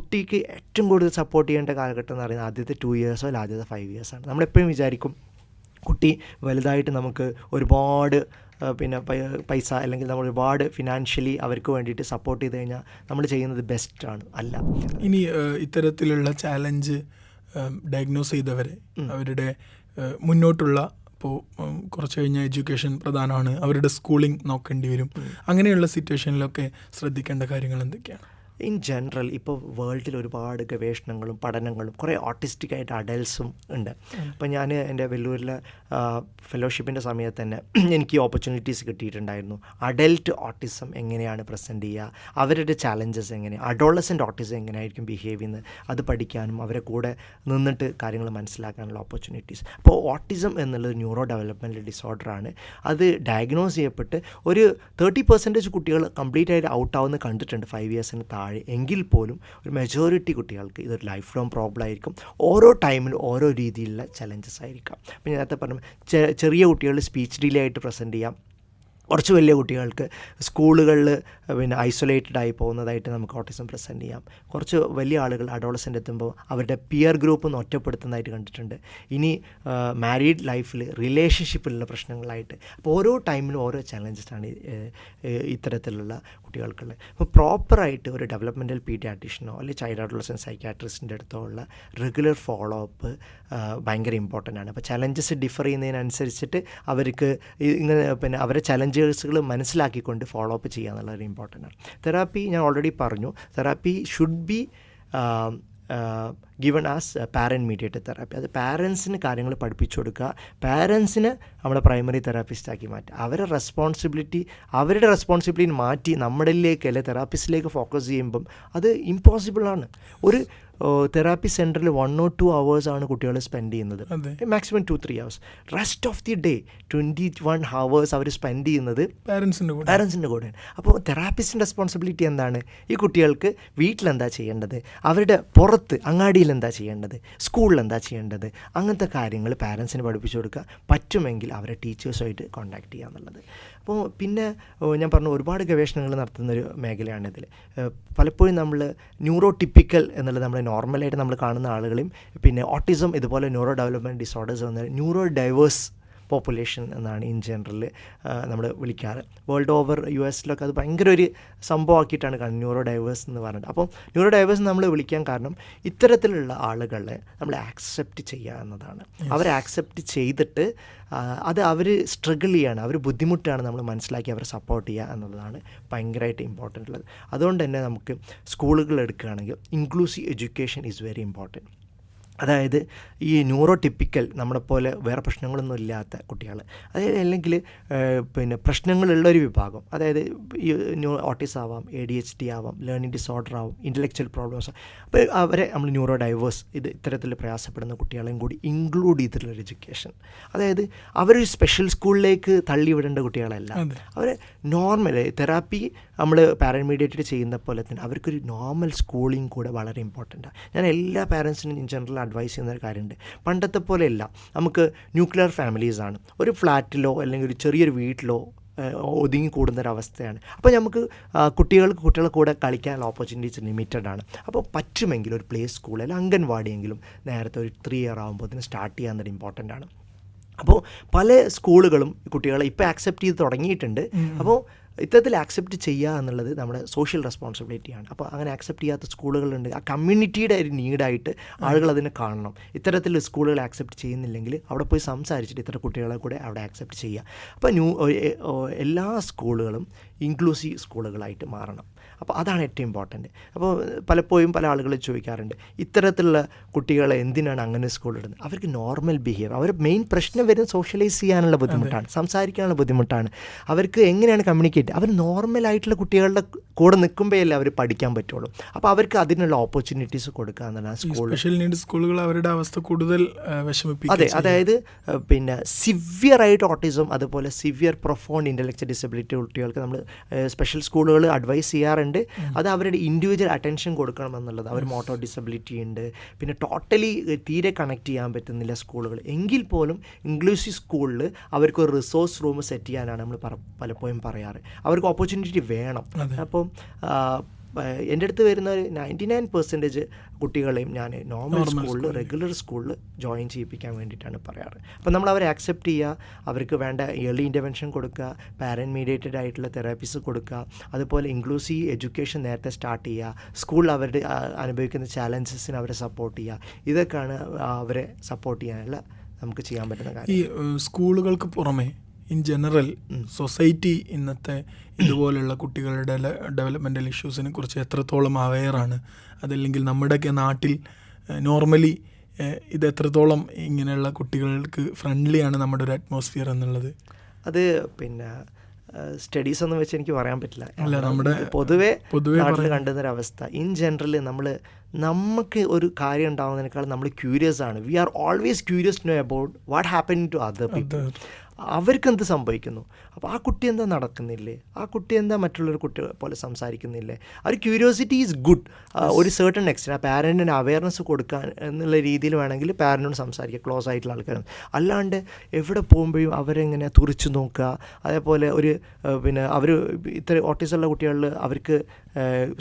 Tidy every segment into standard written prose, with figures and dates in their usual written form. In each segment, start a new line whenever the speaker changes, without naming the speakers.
കുട്ടിക്ക് ഏറ്റവും കൂടുതൽ സപ്പോർട്ട് ചെയ്യേണ്ട കാലഘട്ടം എന്ന് പറയുന്നത് ആദ്യത്തെ 2 years അല്ല ആദ്യത്തെ 5 years ആണ്. നമ്മളെപ്പോഴും വിചാരിക്കും കുട്ടി വലുതായിട്ട് നമുക്ക് ഒരുപാട് പിന്നെ പൈസ അല്ലെങ്കിൽ നമ്മൾ ഒരുപാട് ഫിനാൻഷ്യലി അവർക്ക് വേണ്ടിയിട്ട് സപ്പോർട്ട് ചെയ്ത് കഴിഞ്ഞാൽ നമ്മൾ ചെയ്യുന്നത് ബെസ്റ്റാണ്. അല്ല,
ഇനി ഇത്തരത്തിലുള്ള ചാലഞ്ച് ഡയഗ്നോസ് ചെയ്തവരെ അവരുടെ മുന്നോട്ടുള്ള ഇപ്പോൾ കുറച്ച് കഴിഞ്ഞ എഡ്യൂക്കേഷൻ പ്രധാനമാണ്, അവരുടെ സ്കൂളിംഗ് നോക്കേണ്ടി വരും, അങ്ങനെയുള്ള സിറ്റുവേഷനിലൊക്കെ ശ്രദ്ധിക്കേണ്ട കാര്യങ്ങൾ എന്തൊക്കെയാണ്?
ഇൻ ജനറൽ ഇപ്പോൾ വേൾഡിൽ ഒരുപാട് ഗവേഷണങ്ങളും പഠനങ്ങളും കുറേ ഓട്ടിസ്റ്റിക് ആയിട്ട് അഡൽട്ട്സും ഉണ്ട്. അപ്പോൾ ഞാൻ എൻ്റെ വെല്ലൂരിലെ ഫെലോഷിപ്പിൻ്റെ സമയത്ത് തന്നെ എനിക്ക് ഈ ഓപ്പർച്യൂണിറ്റീസ് കിട്ടിയിട്ടുണ്ടായിരുന്നു. അഡൽട്ട് ഓട്ടിസം എങ്ങനെയാണ് പ്രസൻറ്റ് ചെയ്യുക, അവരുടെ ചാലഞ്ചസ് എങ്ങനെയാണ്, അഡോളസെൻ്റ് ഓട്ടിസം എങ്ങനെയായിരിക്കും ബിഹേവ് ചെയ്യുന്നത്, അത് പഠിക്കാനും അവരെ കൂടെ നിന്നിട്ട് കാര്യങ്ങൾ മനസ്സിലാക്കാനുള്ള ഓപ്പർച്യൂണിറ്റീസ്. അപ്പോൾ ഓട്ടിസം എന്നുള്ളത് ന്യൂറോ ഡെവലപ്മെൻറ്റൽ ഡിസോർഡറാണ്. അത് ഡയഗ്നോസ് ചെയ്യപ്പെട്ട് ഒരു 30% കുട്ടികൾ കംപ്ലീറ്റ് ആയിട്ട് ഔട്ടാവുന്ന കണ്ടിട്ടുണ്ട് 5 yearsന് താഴെ. എങ്കിൽ പോലും ഒരു മെജോറിറ്റി കുട്ടികൾക്ക് ഇതൊരു ലൈഫ് ലോങ് പ്രോബ്ലം ആയിരിക്കും. ഓരോ ടൈമിലും ഓരോ രീതിയിലുള്ള ചലഞ്ചസ് ആയിരിക്കാം. അപ്പോൾ ഞാൻ നേരത്തെ പറഞ്ഞു, ചെറിയ കുട്ടികൾ സ്പീച്ച് ഡിലേ ആയിട്ട് പ്രസൻറ്റ് ചെയ്യാം. കുറച്ച് വലിയ കുട്ടികൾക്ക് സ്കൂളുകളിൽ പിന്നെ ഐസൊലേറ്റഡ് ആയി പോകുന്നതായിട്ട് നമുക്ക് ഓട്ടിസം പ്രസൻറ്റ് ചെയ്യാം. കുറച്ച് വലിയ ആളുകൾ അഡോളസെൻ്റ് എത്തുമ്പോൾ അവരുടെ പിയർ ഗ്രൂപ്പ് ഒന്ന് ഒറ്റപ്പെടുത്തുന്നതായിട്ട് കണ്ടിട്ടുണ്ട്. ഇനി മാരീഡ് ലൈഫിൽ റിലേഷൻഷിപ്പിലുള്ള പ്രശ്നങ്ങളായിട്ട്. അപ്പോൾ ഓരോ ടൈമിലും ഓരോ ചലഞ്ചസാണ് ഇത്തരത്തിലുള്ള കുട്ടികൾക്കുള്ളത്. അപ്പോൾ പ്രോപ്പറായിട്ട് ഒരു ഡെവലപ്മെൻറ്റൽ പീഡിയാട്രീഷ്യനോ അല്ലെങ്കിൽ ചൈൽഡ് അഡോളസെൻ്റ് സൈക്യാട്രിസ്റ്റിൻ്റെ അടുത്തോ ഉള്ള റെഗുലർ ഫോളോ അപ്പ് ഭയങ്കര ഇമ്പോർട്ടൻ്റ് ആണ്. അപ്പോൾ ചലഞ്ചസ് ഡിഫർ ചെയ്യുന്നതിനനുസരിച്ചിട്ട് അവർക്ക് ഇങ്ങനെ പിന്നെ അവരെ ചലഞ്ചസുകൾ മനസ്സിലാക്കിക്കൊണ്ട് ഫോളോ അപ്പ് ചെയ്യുക എന്നുള്ളത് ഇമ്പോർട്ടൻ്റ് ആണ്. തെറാപ്പി ഞാൻ ഓൾറെഡി പറഞ്ഞു, therapy should be given as parent mediated therapy. അത് പാരൻസിന് കാര്യങ്ങൾ പഠിപ്പിച്ചു കൊടുക്കുക, പാരൻസിന് നമ്മുടെ പ്രൈമറി തെറാപ്പിസ്റ്റാക്കി മാറ്റുക. അവരുടെ റെസ്പോൺസിബിലിറ്റി മാറ്റി നമ്മളിലേക്ക് അല്ലെ തെറാപ്പിസ്റ്റിലേക്ക് ഫോക്കസ് ചെയ്യുമ്പം അത് ഇമ്പോസിബിളാണ്. ഒരു തെറാപ്പി സെൻറ്ററിൽ 1 or 2 hours ആണ് കുട്ടികൾ സ്പെൻഡ് ചെയ്യുന്നത്, maximum 2-3 hours. Rest of the day 21 hours അവർ സ്പെൻഡ് ചെയ്യുന്നത് പാരൻസിൻ്റെ കൂടെയാണ്. അപ്പോൾ തെറാപ്പിസ്റ്റിൻ്റെ റെസ്പോൺസിബിലിറ്റി എന്താണ്? ഈ കുട്ടികൾക്ക് വീട്ടിലെന്താ ചെയ്യേണ്ടത്, അവരുടെ പുറത്ത് അങ്ങാടിയിൽ എന്താ ചെയ്യേണ്ടത്, സ്കൂളിൽ എന്താ ചെയ്യേണ്ടത്, അങ്ങനത്തെ കാര്യങ്ങൾ പാരൻസിന് പഠിപ്പിച്ചു കൊടുക്കുക. പറ്റുമെങ്കിൽ അവരെ ടീച്ചേഴ്സുമായിട്ട് കോൺടാക്ട് ചെയ്യുക എന്നുള്ളത്. അപ്പോൾ പിന്നെ ഞാൻ പറഞ്ഞു, ഒരുപാട് ഗവേഷണങ്ങൾ നടത്തുന്നൊരു മേഖലയാണിതിൽ. പലപ്പോഴും നമ്മൾ ന്യൂറോ ടിപ്പിക്കൽ എന്നുള്ളത് നമ്മൾ നോർമലായിട്ട് നമ്മൾ കാണുന്ന ആളുകളെയും പിന്നെ ഓട്ടിസം ഇതുപോലെ ന്യൂറോ ഡെവലപ്മെൻറ്റ് ഡിസോർഡേഴ്സ് വന്ന ന്യൂറോ ഡൈവേഴ്സ് പോപ്പുലേഷൻ എന്നാണ് ഇൻ ജനറൽ നമ്മൾ വിളിക്കാറ്. വേൾഡ് ഓവർ US അത് ഭയങ്കര ഒരു സംഭവമാക്കിയിട്ടാണ് കാണുന്നത് ന്യൂറോ ഡൈവേഴ്സ് എന്ന് പറഞ്ഞിട്ട്. അപ്പം ന്യൂറോ ഡൈവേഴ്സ് നമ്മൾ വിളിക്കാൻ കാരണം ഇത്തരത്തിലുള്ള ആളുകളെ നമ്മൾ ആക്സെപ്റ്റ് ചെയ്യുക എന്നതാണ്. അവരെ ആക്സെപ്റ്റ് ചെയ്തിട്ട് അത് അവർ സ്ട്രഗിൾ ചെയ്യാണ്, അവർ ബുദ്ധിമുട്ടാണ് നമ്മൾ മനസ്സിലാക്കി അവരെ സപ്പോർട്ട് ചെയ്യുക എന്നുള്ളതാണ് ഭയങ്കരമായിട്ട് ഇമ്പോർട്ടൻ്റ് ഉള്ളത്. അതുകൊണ്ട് തന്നെ നമുക്ക് സ്കൂളുകൾ എടുക്കുകയാണെങ്കിൽ inclusive education is very important. അതായത് ഈ ന്യൂറോ ടിപ്പിക്കൽ നമ്മളെപ്പോലെ വേറെ പ്രശ്നങ്ങളൊന്നും ഇല്ലാത്ത കുട്ടികൾ, അതായത് അല്ലെങ്കിൽ പിന്നെ പ്രശ്നങ്ങളുള്ളൊരു വിഭാഗം, അതായത് ഈ ഓട്ടിസം ആവാം, ADHD ആവാം, ലേണിംഗ് ഡിസോർഡർ ആവാം, ഇൻ്റലക്ച്വൽ പ്രോബ്ലംസ്. അപ്പോൾ അവരെ നമ്മൾ ന്യൂറോ ഡൈവേഴ്സ് ഇത്തരത്തിൽ പ്രയാസപ്പെടുന്ന കുട്ടികളെയും കൂടി ഇൻക്ലൂഡ് ചെയ്തിട്ടുള്ളൊരു എഡ്യൂക്കേഷൻ. അതായത് അവരൊരു സ്പെഷ്യൽ സ്കൂളിലേക്ക് തള്ളിവിടേണ്ട കുട്ടികളല്ല, അവർ നോർമൽ തെറാപ്പി നമ്മൾ പാരാമീഡിയേറ്റഡ് ചെയ്യുന്ന പോലെ തന്നെ അവർക്കൊരു നോർമൽ സ്കൂളിങ് കൂടെ വളരെ ഇമ്പോർട്ടൻ്റാണ്. ഞാൻ എല്ലാ പാരൻസിനും ഇൻ ജനറൽ അഡ്വൈസ് ചെയ്യുന്നൊരു കാര്യമുണ്ട്. പണ്ടത്തെ പോലെയല്ല, നമുക്ക് ന്യൂക്ലിയർ ഫാമിലീസാണ്, ഒരു ഫ്ലാറ്റിലോ അല്ലെങ്കിൽ ഒരു ചെറിയൊരു വീട്ടിലോ ഒതുങ്ങി കൂടുന്നൊരവസ്ഥയാണ്. അപ്പോൾ നമുക്ക് കുട്ടികളുടെ കൂടെ കളിക്കാനുള്ള ഓപ്പർച്യൂണിറ്റീസ് ലിമിറ്റഡ് ആണ്. അപ്പോൾ പറ്റുമെങ്കിൽ ഒരു പ്ലേ സ്കൂൾ അല്ലെങ്കിൽ അംഗൻവാടിയെങ്കിലും നേരത്തെ ഒരു 3 year ആകുമ്പോഴത്തേന് സ്റ്റാർട്ട് ചെയ്യാൻ ഇമ്പോർട്ടൻ്റ് ആണ്. അപ്പോൾ പല സ്കൂളുകളും കുട്ടികളെ ഇപ്പോൾ ആക്സെപ്റ്റ് ചെയ്ത് തുടങ്ങിയിട്ടുണ്ട്. അപ്പോൾ ഇത്തരത്തിൽ ആക്സെപ്റ്റ് ചെയ്യുക എന്നുള്ളത് നമ്മുടെ സോഷ്യൽ റെസ്പോൺസിബിലിറ്റിയാണ്. അപ്പോൾ അങ്ങനെ ആക്സെപ്റ്റ് ചെയ്യാത്ത സ്കൂളുകളുണ്ട്. ആ കമ്മ്യൂണിറ്റിയുടെ ഒരു നീഡായിട്ട് ആളുകൾ അതിനെ കാണണം. ഇത്തരത്തിൽ സ്കൂളുകൾ ആക്സെപ്റ്റ് ചെയ്യുന്നില്ലെങ്കിൽ അവിടെ പോയി സംസാരിച്ചിട്ട് ഇത്തരം കുട്ടികളെ കൂടെ അവിടെ ആക്സെപ്റ്റ് ചെയ്യുക. അപ്പോൾ എല്ലാ സ്കൂളുകളും ഇൻക്ലൂസീവ് സ്കൂളുകളായിട്ട് മാറണം. അപ്പോൾ അതാണ് ഏറ്റവും ഇമ്പോർട്ടൻറ്റ്. അപ്പോൾ പലപ്പോഴും പല ആളുകൾ ചോദിക്കാറുണ്ട്, ഇത്തരത്തിലുള്ള കുട്ടികളെ എന്തിനാണ് അങ്ങനെ സ്കൂളിടുന്നത്? അവർക്ക് നോർമൽ ബിഹേവിയർ, അവർ മെയിൻ പ്രശ്നം വരുന്നത് സോഷ്യലൈസ് ചെയ്യാനുള്ള ബുദ്ധിമുട്ടാണ്, സംസാരിക്കാനുള്ള ബുദ്ധിമുട്ടാണ്. അവർക്ക് എങ്ങനെയാണ് കമ്മ്യൂണിക്കേറ്റ്, അവർ നോർമലായിട്ടുള്ള കുട്ടികളുടെ കൂടെ നിൽക്കുമ്പോഴല്ലേ അവർ പഠിക്കാൻ പറ്റുള്ളൂ. അപ്പോൾ അവർക്ക് അതിനുള്ള ഓപ്പർച്യൂണിറ്റീസ് കൊടുക്കുക എന്നതാണ്
സ്പെഷ്യൽ നീഡ് സ്കൂളുകൾ അവരുടെ അവസ്ഥ കൂടുതൽ വിഷമിപ്പിക്കും.
അതെ, അതായത് പിന്നെ സിവിയർ ആയിട്ട് ഓട്ടിസം അതുപോലെ സിവിയർ പ്രൊഫൗണ്ട് ഇൻ്റലക്ച്വൽ ഡിസബിലിറ്റി കുട്ടികൾക്ക് നമ്മൾ സ്പെഷ്യൽ സ്കൂളുകൾ അഡ്വൈസ് ചെയ്യാറുണ്ട്. അത് അവരുടെ ഇൻഡിവിജ്വൽ അറ്റൻഷൻ കൊടുക്കണം എന്നുള്ളത്. അവർ മോട്ടോർ ഡിസബിലിറ്റി ഉണ്ട്, പിന്നെ ടോട്ടലി തീരെ കണക്ട് ചെയ്യാൻ പറ്റുന്നില്ല സ്കൂളുകൾ. എങ്കിൽ പോലും ഇൻക്ലൂസീവ് സ്കൂളിൽ അവർക്കൊരു റിസോഴ്സ് റൂം സെറ്റ് ചെയ്യാനാണ് നമ്മൾ പലപ്പോഴും പറയാറ്. അവർക്ക് ഓപ്പർച്യൂണിറ്റി വേണം. അപ്പം എൻ്റെ അടുത്ത് വരുന്ന ഒരു 99% കുട്ടികളെയും ഞാൻ നോർമൽ സ്കൂളിൽ റെഗുലർ സ്കൂളിൽ ജോയിൻ ചെയ്യിപ്പിക്കാൻ വേണ്ടിയിട്ടാണ് പറയാറ്. അപ്പോൾ നമ്മൾ അവരെ ആക്സെപ്റ്റ് ചെയ്യുക, അവർക്ക് വേണ്ട ഏർലി ഇൻ്റർവെൻഷൻ കൊടുക്കുക, പാരൻറ്റ് മീഡിയേറ്റഡ് ആയിട്ടുള്ള തെറാപ്പീസ് കൊടുക്കുക, അതുപോലെ ഇൻക്ലൂസീവ് എഡ്യൂക്കേഷൻ നേരത്തെ സ്റ്റാർട്ട് ചെയ്യുക, സ്കൂളിൽ അവരുടെ അനുഭവിക്കുന്ന ചാലഞ്ചസിന് അവരെ സപ്പോർട്ട് ചെയ്യുക. ഇതൊക്കെയാണ് അവരെ സപ്പോർട്ട് ചെയ്യാനുള്ള നമുക്ക് ചെയ്യാൻ പറ്റുന്ന കാര്യം.
ഈ സ്കൂളുകൾക്ക് പുറമെ ഇൻ ജനറൽ സൊസൈറ്റി ഇന്നത്തെ ഇതുപോലുള്ള കുട്ടികളുടെ ഡെവലപ്മെൻ്റൽ ഇഷ്യൂസിനെ കുറിച്ച് എത്രത്തോളം അവെയറാണ്, അതല്ലെങ്കിൽ നമ്മുടെയൊക്കെ നാട്ടിൽ നോർമലി ഇത് എത്രത്തോളം ഇങ്ങനെയുള്ള കുട്ടികൾക്ക് ഫ്രണ്ട്ലിയാണ് നമ്മുടെ ഒരു അറ്റ്മോസ്ഫിയർ എന്നുള്ളത്?
അത് പിന്നെ സ്റ്റഡീസ് ഒന്നും വെച്ച് എനിക്ക് പറയാൻ പറ്റില്ല. നമ്മുടെ പൊതുവെ നാട്ടിൽ കണ്ടുന്നൊരവസ്ഥ ഇൻ ജനറൽ നമുക്ക് ഒരു കാര്യം ഉണ്ടാകുന്നതിനേക്കാൾ നമ്മൾ ക്യൂരിയസ് ആണ്. We are always curious to know about what happening to other people. അവർക്ക് എന്ത് സംഭവിക്കുന്നു, അപ്പോൾ ആ കുട്ടി എന്താ നടക്കുന്നില്ലേ, ആ കുട്ടി എന്താ മറ്റുള്ളൊരു കുട്ടി പോലെ സംസാരിക്കുന്നില്ലേ, ആ ഒരു ക്യൂരിയോസിറ്റി ഈസ് ഗുഡ്. ഒരു സർട്ടൺ എക്സ്റ്റെൻറ്റ് ആ പാരൻറ്റിന് അവയർനെസ് കൊടുക്കാൻ എന്നുള്ള രീതിയിൽ വേണമെങ്കിൽ പാരൻറ്റിനോട് സംസാരിക്കുക, ക്ലോസ് ആയിട്ടുള്ള ആൾക്കാരും. അല്ലാണ്ട് എവിടെ പോകുമ്പോഴും അവരെങ്ങനെ തുറിച്ചു നോക്കുക, അതേപോലെ ഒരു പിന്നെ അവർ ഇത്ര ഓട്ടിസമുള്ള കുട്ടികളിൽ അവർക്ക്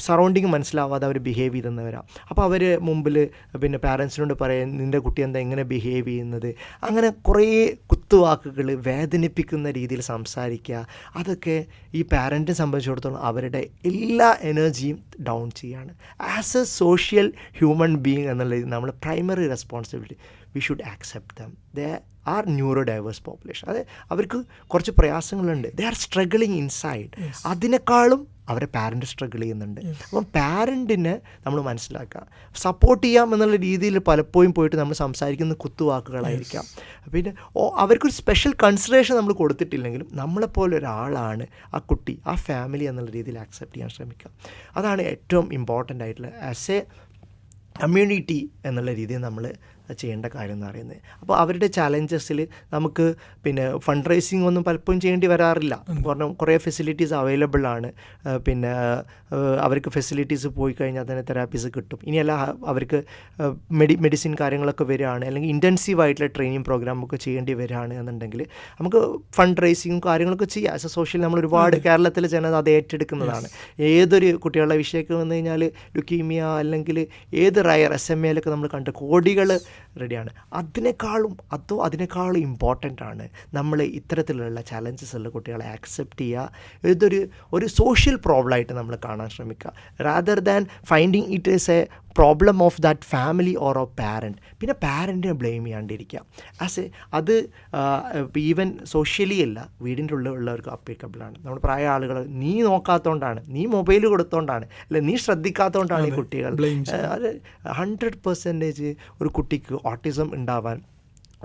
സറൗണ്ടിങ് മനസ്സിലാവാതെ അവർ ബിഹേവ് ചെയ്തെന്നവരാണ്. അപ്പോൾ അവർ മുമ്പിൽ പിന്നെ പാരൻസിനോട് പറയാൻ നിൻ്റെ കുട്ടി എന്താ എങ്ങനെ ബിഹേവ് ചെയ്യുന്നത്, അങ്ങനെ കുറേ കുത്തുവാക്കുകൾ വേദനിപ്പിക്കുന്ന രീതിയിൽ സംസാരിക്കുക. അതൊക്കെ ഈ പാരൻറ്റിനെ സംബന്ധിച്ചിടത്തോളം അവരുടെ എല്ലാ എനർജിയും ഡൗൺ ചെയ്യാണ്. As a social human being എന്നുള്ള രീതി നമ്മൾ primary responsibility we should accept them. They are neurodiverse population. അത് അവർക്ക് കുറച്ച് പ്രയാസങ്ങളുണ്ട്. They are struggling inside. അതിനേക്കാളും അവരെ പാരൻറ്റ് സ്ട്രഗിൾ ചെയ്യുന്നുണ്ട്. അപ്പം പാരൻറ്റിനെ നമ്മൾ മനസ്സിലാക്കുക, സപ്പോർട്ട് ചെയ്യാം എന്നുള്ള രീതിയിൽ പലപ്പോഴും പോയിട്ട് നമ്മൾ സംസാരിക്കുന്ന കുത്തുവാക്കുകളായിരിക്കാം. പിന്നെ അവർക്കൊരു സ്പെഷ്യൽ കൺസിഡറേഷൻ നമ്മൾ കൊടുത്തിട്ടില്ലെങ്കിലും നമ്മളെപ്പോലെ ഒരാളാണ് ആ കുട്ടി, ആ ഫാമിലി എന്നുള്ള രീതിയിൽ ആക്സെപ്റ്റ് ചെയ്യാൻ ശ്രമിക്കുക. അതാണ് ഏറ്റവും ഇമ്പോർട്ടൻ്റ് ആയിട്ടുള്ള ആസ് എ കമ്മ്യൂണിറ്റി എന്നുള്ള രീതിയിൽ നമ്മൾ ചെയ്യേണ്ട കാര്യം എന്ന് പറയുന്നത്. അപ്പോൾ അവരുടെ ചാലഞ്ചസിൽ നമുക്ക് പിന്നെ ഫണ്ട് റൈസിങ് ഒന്നും പലപ്പോഴും ചെയ്യേണ്ടി വരാറില്ല. കാരണം കുറേ ഫെസിലിറ്റീസ് അവൈലബിൾ ആണ്. പിന്നെ അവർക്ക് ഫെസിലിറ്റീസ് പോയി കഴിഞ്ഞാൽ തന്നെ തെറാപ്പീസ് കിട്ടും. ഇനിയല്ല അവർക്ക് മെഡിസിൻ കാര്യങ്ങളൊക്കെ വരികയാണ്, അല്ലെങ്കിൽ ഇൻറ്റൻസീവ് ആയിട്ടുള്ള ട്രെയിനിങ് പ്രോഗ്രാമൊക്കെ ചെയ്യേണ്ടി വരികയാണ് എന്നുണ്ടെങ്കിൽ നമുക്ക് ഫണ്ട് റൈസിങ്ങും കാര്യങ്ങളൊക്കെ ചെയ്യാം. ആസ് എ സോഷ്യൽ നമ്മൾ ഒരുപാട് കേരളത്തിൽ ജനത അത് ഏറ്റെടുക്കുന്നതാണ്. ഏതൊരു കുട്ടികളുടെ വിഷയമൊക്കെ വന്നു കഴിഞ്ഞാൽ ലുക്കീമിയ അല്ലെങ്കിൽ ഏത് റയർ SMA-ലൊക്കെ നമ്മൾ കണ്ട് കോടികൾ റെഡിയാണ്. അതിനേക്കാളും ഇമ്പോർട്ടൻ്റ് ആണ് നമ്മൾ ഇത്തരത്തിലുള്ള ചാലഞ്ചസ് ഉള്ള കുട്ടികളെ ആക്സെപ്റ്റ് ചെയ്യുക. ഇതൊരു സോഷ്യൽ പ്രോബ്ലമായിട്ട് നമ്മൾ കാണാൻ ശ്രമിക്കുക, rather than finding it is a problem of that family or a parent. പിന്നെ പാരൻറ്റിനെ ബ്ലെയിം ചെയ്യാണ്ടിരിക്കുക. അത് ഈവൻ സോഷ്യലി അല്ല, വീടിൻ്റെ ഉള്ളവർക്ക് അപ്ലിക്കബിളാണ്. നമ്മുടെ പ്രായ ആളുകൾ നീ നോക്കാത്തതുകൊണ്ടാണ്, നീ മൊബൈൽ കൊടുത്തോണ്ടാണ്, അല്ലെ നീ ശ്രദ്ധിക്കാത്തതുകൊണ്ടാണ് ഈ കുട്ടികൾ. അത് 100% ഒരു കുട്ടിക്ക് ഓട്ടിസം ഉണ്ടാവാൻ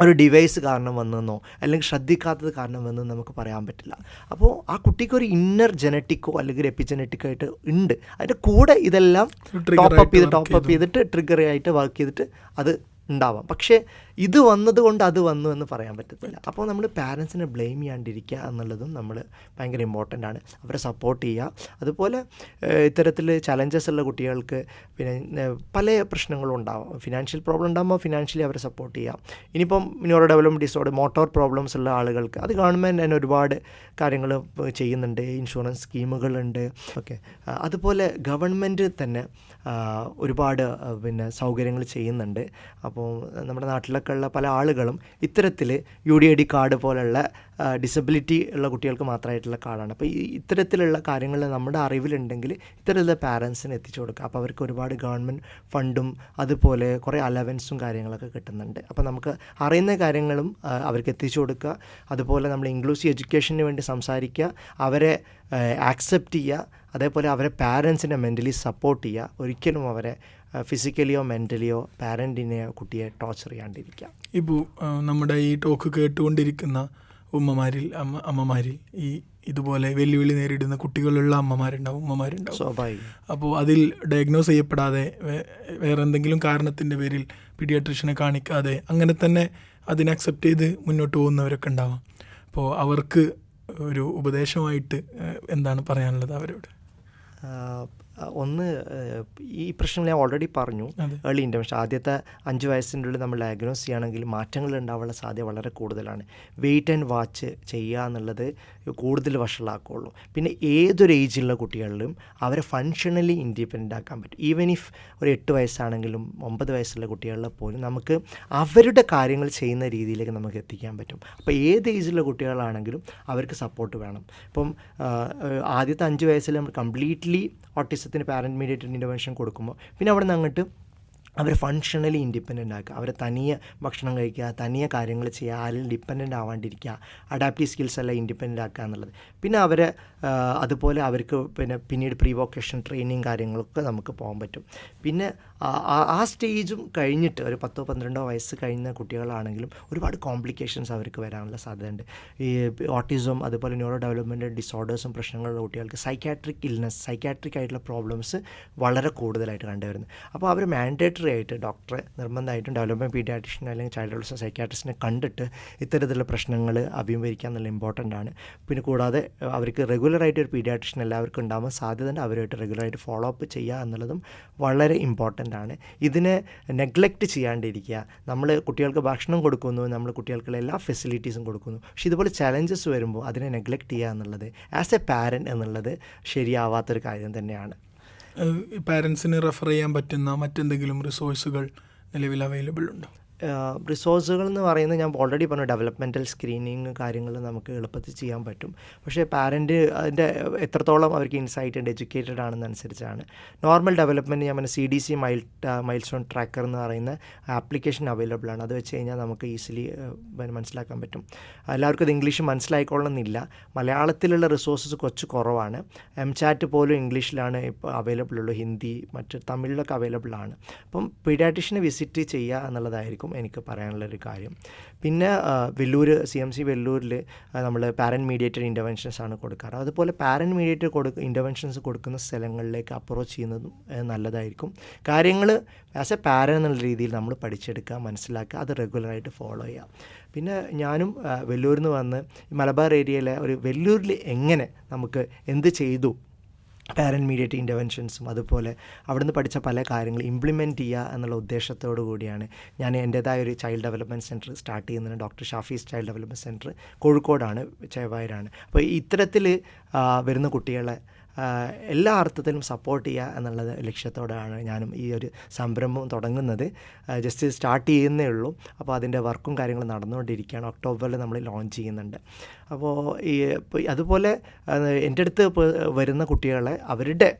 ഒരു ഡിവൈസ് കാരണം വന്നെന്നോ അല്ലെങ്കിൽ ശ്രദ്ധിക്കാത്തത് കാരണം വന്നെന്ന് നമുക്ക് പറയാൻ പറ്റില്ല. അപ്പോൾ ആ കുട്ടിക്ക് ഒരു ഇന്നർ ജനറ്റിക്കോ അല്ലെങ്കിൽ എപ്പിജനറ്റിക്കോ ആയിട്ട് ഉണ്ട്. അതിൻ്റെ കൂടെ ഇതെല്ലാം ടോപ്പ് ചെയ്തിട്ട് ട്രിഗർ ആയിട്ട് വർക്ക് ചെയ്തിട്ട് അത് ഉണ്ടാവാം. പക്ഷേ ഇത് വന്നതുകൊണ്ട് അത് വന്നു എന്ന് പറയാൻ പറ്റത്തില്ല. അപ്പോൾ നമ്മൾ പാരൻസിനെ ബ്ലെയിം ചെയ്യാണ്ടിരിക്കുക എന്നുള്ളതും നമ്മൾ ഭയങ്കര ഇമ്പോർട്ടൻ്റ് ആണ്. അവരെ സപ്പോർട്ട് ചെയ്യുക. അതുപോലെ ഇത്തരത്തിൽ ചലഞ്ചസ് ഉള്ള കുട്ടികൾക്ക് പിന്നെ പല പ്രശ്നങ്ങളും ഉണ്ടാവും. ഫിനാൻഷ്യൽ പ്രോബ്ലം ഉണ്ടാകുമ്പോൾ ഫിനാൻഷ്യലി അവരെ സപ്പോർട്ട് ചെയ്യാം. ഇനിയിപ്പം neuro development disorder, motor problems ഉള്ള ആളുകൾക്ക് അത് ഗവൺമെൻറ് തന്നെ ഒരുപാട് കാര്യങ്ങൾ ചെയ്യുന്നുണ്ട്. ഇൻഷുറൻസ് സ്കീമുകളുണ്ട്. ഓക്കെ, അതുപോലെ ഗവൺമെൻറ് തന്നെ ഒരുപാട് പിന്നെ സൗകര്യങ്ങൾ ചെയ്യുന്നുണ്ട്. അപ്പോൾ നമ്മുടെ നാട്ടിലൊക്കെ ഉള്ള പല ആളുകളും ഇത്തരത്തിൽ UDID കാർഡ് പോലുള്ള ഡിസബിലിറ്റി ഉള്ള കുട്ടികൾക്ക് മാത്രമായിട്ടുള്ള കാർഡാണ്. അപ്പോൾ ഇത്തരത്തിലുള്ള കാര്യങ്ങൾ നമ്മുടെ അറിവിലുണ്ടെങ്കിൽ ഇത്തരത്തിലുള്ള പാരൻസിന് എത്തിച്ചു കൊടുക്കുക. അപ്പോൾ അവർക്ക് ഒരുപാട് ഗവൺമെൻറ് ഫണ്ടും അതുപോലെ കുറേ അലവൻസും കാര്യങ്ങളൊക്കെ കിട്ടുന്നുണ്ട്. അപ്പോൾ നമുക്ക് അറിയുന്ന കാര്യങ്ങളും അവർക്ക് എത്തിച്ചു കൊടുക്കുക. അതുപോലെ നമ്മൾ ഇൻക്ലൂസീവ് എഡ്യൂക്കേഷന് വേണ്ടി സംസാരിക്കുക, അവരെ ആക്സെപ്റ്റ് ചെയ്യുക, അതേപോലെ അവരെ പാരൻസിനെ മെൻ്റലി സപ്പോർട്ട് ചെയ്യുക. ഒരിക്കലും അവരെ ഫിസിക്കലിയോ മെൻ്റലിയോ പാരൻറ്റിനെയോ കുട്ടിയെ ടോർച്ചർ ചെയ്യാണ്ടിരിക്കുക.
ഇപ്പോൾ നമ്മുടെ ഈ ടോക്ക് കേട്ടുകൊണ്ടിരിക്കുന്ന അമ്മമാരിൽ ഈ ഇതുപോലെ വെല്ലുവിളി നേരിടുന്ന കുട്ടികളുള്ള ഉമ്മമാരുണ്ടാവും.
സ്വാഭാവികം.
അപ്പോൾ അതിൽ ഡയഗ്നോസ് ചെയ്യപ്പെടാതെ വേറെ എന്തെങ്കിലും കാരണത്തിൻ്റെ പേരിൽ പീഡിയാട്രിഷ്യനെ കാണിക്കാതെ അങ്ങനെ തന്നെ അതിനെ അക്സെപ്റ്റ് ചെയ്ത് മുന്നോട്ട് പോകുന്നവരൊക്കെ ഉണ്ടാവാം. അപ്പോൾ അവർക്ക് ഒരു ഉപദേശമായിട്ട് എന്താണ് പറയാനുള്ളത് അവരോട്?
ഒന്ന്, ഈ പ്രശ്നം ഞാൻ ഓൾറെഡി പറഞ്ഞു, ഏർലി ഇൻ്റർവെൻഷൻ ആദ്യത്തെ 5 വയസ്സിൻ്റെ ഉള്ളിൽ നമ്മൾ ഡയഗ്നോസ് ചെയ്യുകയാണെങ്കിൽ മാറ്റങ്ങൾ ഉണ്ടാവാനുള്ള സാധ്യത വളരെ കൂടുതലാണ്. വെയിറ്റ് ആൻഡ് വാച്ച് ചെയ്യുക എന്നുള്ളത് കൂടുതൽ വഷളാക്കുകയുള്ളൂ. പിന്നെ ഏതൊരു ഏജിലുള്ള കുട്ടികളിലും അവരെ ഫങ്ഷണലി ഇൻഡിപെൻഡൻ്റ് ആക്കാൻ പറ്റും. ഈവൻ ഇഫ് ഒരു 8 വയസ്സാണെങ്കിലും 9 വയസ്സുള്ള കുട്ടികളിൽ പോലും നമുക്ക് അവരുടെ കാര്യങ്ങൾ ചെയ്യുന്ന രീതിയിലേക്ക് നമുക്ക് എത്തിക്കാൻ പറ്റും. അപ്പോൾ ഏത് ഏജിലുള്ള കുട്ടികളാണെങ്കിലും അവർക്ക് സപ്പോർട്ട് വേണം. ഇപ്പം ആദ്യത്തെ 5 വയസ്സിൽ നമ്മൾ കംപ്ലീറ്റ്ലി ഓട്ടിസത്തിന് പാരൻറ്റ് മീഡിയേറ്റഡ് ഇൻ്റർവെൻഷൻ കൊടുക്കുമ്പോൾ പിന്നെ അവിടെ നിന്ന് അങ്ങോട്ട് അവരെ ഫങ്ഷണലി ഇൻഡിപെൻഡൻ്റ് ആക്കുക, അവരെ തനിയെ ഭക്ഷണം കഴിക്കുക, തനിയെ കാര്യങ്ങൾ ചെയ്യുക, ആരിൽ ഡിപ്പെൻഡൻ്റ് ആവാണ്ടിരിക്കുക, അഡാപ്റ്റീവ് സ്കിൽസ് എല്ലാം ഇൻഡിപെൻഡൻ്റ് ആക്കുക എന്നുള്ളത്. പിന്നെ അവരെ അതുപോലെ അവർക്ക് പിന്നീട് പ്രീ വൊക്കേഷൻ ട്രെയിനിങ് കാര്യങ്ങളൊക്കെ നമുക്ക് പോകാൻ പറ്റും. പിന്നെ ആ സ്റ്റേജും കഴിഞ്ഞിട്ട് ഒരു 10-12 വയസ്സ് കഴിഞ്ഞ കുട്ടികളാണെങ്കിലും ഒരുപാട് കോംപ്ലിക്കേഷൻസ് അവർക്ക് വരാനുള്ള സാധ്യതയുണ്ട്. ഈ ഓട്ടിസം അതുപോലെ ന്യൂറോ ഡെവലപ്മെൻറ്റൽ ഡിസോർഡേഴ്സും പ്രശ്നങ്ങളുള്ള കുട്ടികൾക്ക് സൈക്കാട്രിക് ആയിട്ടുള്ള പ്രോബ്ലംസ് വളരെ കൂടുതലായിട്ട് കണ്ടുവരുന്നത്. അപ്പോൾ അവർ മാൻഡേറ്ററി ആയിട്ട് ഡോക്ടറെ നിർബന്ധമായിട്ടും ഡെവലപ്മെൻറ്റ് പീഡിയാട്രിഷ്യൻ അല്ലെങ്കിൽ ചൈൽഡ് ഡെവലപ്മെൻറ്റ് സൈക്കാട്രിസ്റ്റിനെ കണ്ടിട്ട് ഇത്തരത്തിലുള്ള പ്രശ്നങ്ങൾ അഭിമുഖീകരിക്കാൻ നല്ല ഇമ്പോർട്ടൻ്റ് ആണ്. പിന്നെ കൂടാതെ അവർക്ക് റെഗുലറായിട്ട് ഒരു പീഡിയാട്രിഷ്യൻ എല്ലാവർക്കും ഉണ്ടാകുമ്പോൾ സാധ്യതയുണ്ട്, അവരുമായിട്ട് റെഗുലറായിട്ട് ഫോളോ അപ്പ് ചെയ്യുക എന്നുള്ളതും വളരെ ഇമ്പോർട്ടൻ്റ് ആണ്. ഇതിനെ നെഗ്ലക്റ്റ് ചെയ്യാണ്ടിരിക്കുക. നമ്മൾ കുട്ടികൾക്ക് ഭക്ഷണം കൊടുക്കുന്നു, നമ്മൾ കുട്ടികൾക്ക് എല്ലാ ഫെസിലിറ്റീസും കൊടുക്കുന്നു, പക്ഷേ ഇതുപോലെ ചലഞ്ചസ് വരുമ്പോൾ അതിനെ നെഗ്ലക്റ്റ് ചെയ്യുക എന്നുള്ളത് ആസ് എ പാരൻറ്റ് എന്നുള്ളത് ശരിയാവാത്തൊരു കാര്യം തന്നെയാണ്.
പാരൻസിന് റെഫർ ചെയ്യാൻ പറ്റുന്ന മറ്റെന്തെങ്കിലും റിസോഴ്സുകൾ നിലവിൽ അവൈലബിൾ ഉണ്ടോ?
റിസോഴ്സുകൾ എന്ന് പറയുന്നത് ഞാൻ ഓൾറെഡി പറഞ്ഞു, ഡെവലപ്മെൻറ്റൽ സ്ക്രീനിങ് കാര്യങ്ങൾ നമുക്ക് എളുപ്പത്തിൽ ചെയ്യാൻ പറ്റും. പക്ഷേ പാരൻറ്റ് അതിൻ്റെ എത്രത്തോളം അവർക്ക് ഇൻസൈറ്റ് ഉണ്ട്, എഡ്യൂക്കേറ്റഡ് ആണെന്നനുസരിച്ചാണ്. നോർമൽ ഡെവലപ്മെൻറ്റ് ഞാൻ പറഞ്ഞ CDC മൈൽ സ്റ്റോൺ ട്രാക്കർ എന്ന് പറയുന്ന ആപ്ലിക്കേഷൻ അവൈലബിൾ ആണ്. അത് വെച്ച് കഴിഞ്ഞാൽ നമുക്ക് ഈസിലി മനസ്സിലാക്കാൻ പറ്റും. എല്ലാവർക്കും അത് ഇംഗ്ലീഷ് മനസ്സിലായിക്കൊള്ളണമെന്നില്ല. മലയാളത്തിലുള്ള റിസോഴ്സസ് കുറച്ച് കുറവാണ്. MChat പോലും ഇംഗ്ലീഷിലാണ് ഇപ്പോൾ അവൈലബിൾ ഉള്ളൂ, ഹിന്ദി മറ്റ് തമിഴിലൊക്കെ അവൈലബിൾ ആണ്. അപ്പം പീഡിയാട്രിഷ്യനെ വിസിറ്റ് ചെയ്യുക എന്നുള്ളതായിരിക്കും എനിക്ക് പറയാനുള്ളൊരു കാര്യം. പിന്നെ വെല്ലൂർ CMC വെല്ലൂരിൽ നമ്മൾ പാരൻറ്റ് മീഡിയേറ്റഡ് ഇൻ്റർവെൻഷൻസ് ആണ് കൊടുക്കാറ്. അതുപോലെ പാരൻറ്റ് മീഡിയേറ്റഡ് ഇൻ്റർവെൻഷൻസ് കൊടുക്കുന്ന സ്ഥലങ്ങളിലേക്ക് അപ്രോച്ച് ചെയ്യുന്നതും നല്ലതായിരിക്കും. കാര്യങ്ങൾ ആസ് എ പാരൻ എന്നുള്ള രീതിയിൽ നമ്മൾ പഠിച്ചെടുക്കുക, മനസ്സിലാക്കുക, അത് റെഗുലറായിട്ട് ഫോളോ ചെയ്യുക. പിന്നെ ഞാനും വെല്ലൂരിൽ നിന്ന് വന്ന് മലബാർ ഏരിയയിലെ ഒരു വെല്ലൂരിൽ എങ്ങനെ നമുക്ക് എന്ത് ചെയ്തു പാരൻറ്റ് മീഡിയേറ്റഡ് ഇൻ്റർവെൻഷൻസും അതുപോലെ അവിടുന്ന് പഠിച്ച പല കാര്യങ്ങൾ ഇംപ്ലിമെൻറ്റ് ചെയ്യുക എന്നുള്ള ഉദ്ദേശത്തോടു കൂടിയാണ് ഞാൻ എൻ്റേതായ ഒരു ചൈൽഡ് ഡെവലപ്മെൻറ്റ് സെൻറ്റർ സ്റ്റാർട്ട് ചെയ്യുന്നത്. ഡോക്ടർ ഷാഫീസ് ചൈൽഡ് ഡെവലപ്മെൻറ്റ് സെൻറ്റർ കോഴിക്കോടാണ്, ചേവായൂരാണ്. അപ്പോൾ ഇത്തരത്തിൽ വരുന്ന കുട്ടികളെ എല്ലാ അർത്ഥത്തിലും സപ്പോർട്ട് ചെയ്യുക എന്നുള്ള ലക്ഷ്യത്തോടെയാണ് ഞാനും ഈ ഒരു സംരംഭം തുടങ്ങുന്നത്. ജസ്റ്റ് സ്റ്റാർട്ട് ചെയ്യുന്നേ ഉള്ളൂ. അപ്പോൾ അതിൻ്റെ വർക്കും കാര്യങ്ങളും നടന്നുകൊണ്ടിരിക്കുകയാണ്. ഒക്ടോബറിൽ നമ്മൾ ലോഞ്ച് ചെയ്യുന്നുണ്ട്. അപ്പോൾ അതുപോലെ എൻ്റെ അടുത്ത് വരുന്ന കുട്ടികളെ അവരുടെ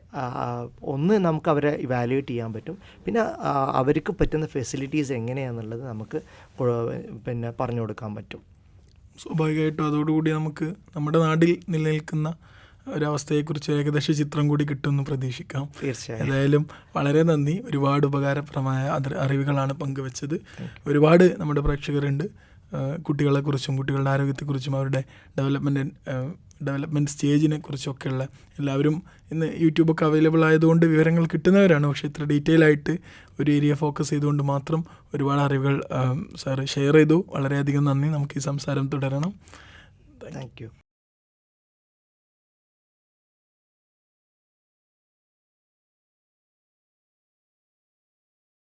നമുക്ക് അവരെ ഇവാലുവേറ്റ് ചെയ്യാൻ പറ്റും. പിന്നെ അവർക്ക് പറ്റുന്ന ഫെസിലിറ്റീസ് എങ്ങനെയാണെന്നുള്ളത് നമുക്ക് പറഞ്ഞു കൊടുക്കാൻ പറ്റും.
സ്വാഭാവികമായിട്ടും അതോടുകൂടി നമുക്ക് നമ്മുടെ നാട്ടിൽ നിലനിൽക്കുന്ന ഒരവസ്ഥയെക്കുറിച്ച് ഏകദേശ ചിത്രം കൂടി കിട്ടുമെന്ന് പ്രതീക്ഷിക്കാം.
തീർച്ചയായും.
ഏതായാലും വളരെ നന്ദി. ഒരുപാട് ഉപകാരപ്രദമായ അറിവുകളാണ് പങ്കുവച്ചത്. ഒരുപാട് നമ്മുടെ പ്രേക്ഷകരുണ്ട്, കുട്ടികളെക്കുറിച്ചും കുട്ടികളുടെ ആരോഗ്യത്തെക്കുറിച്ചും അവരുടെ ഡെവലപ്മെൻറ്റ് സ്റ്റേജിനെ കുറിച്ചൊക്കെയുള്ള എല്ലാവരും ഇന്ന് യൂട്യൂബൊക്കെ അവൈലബിൾ ആയതുകൊണ്ട് വിവരങ്ങൾ കിട്ടുന്നവരാണ്. പക്ഷേ ഇത്ര ഡീറ്റെയിൽ ആയിട്ട് ഒരു ഏരിയ ഫോക്കസ് ചെയ്തുകൊണ്ട് മാത്രം ഒരുപാട് അറിവുകൾ സാറ് ഷെയർ ചെയ്തു. വളരെയധികം നന്ദി. നമുക്ക് ഈ സംസാരം തുടരണം.
Thank you.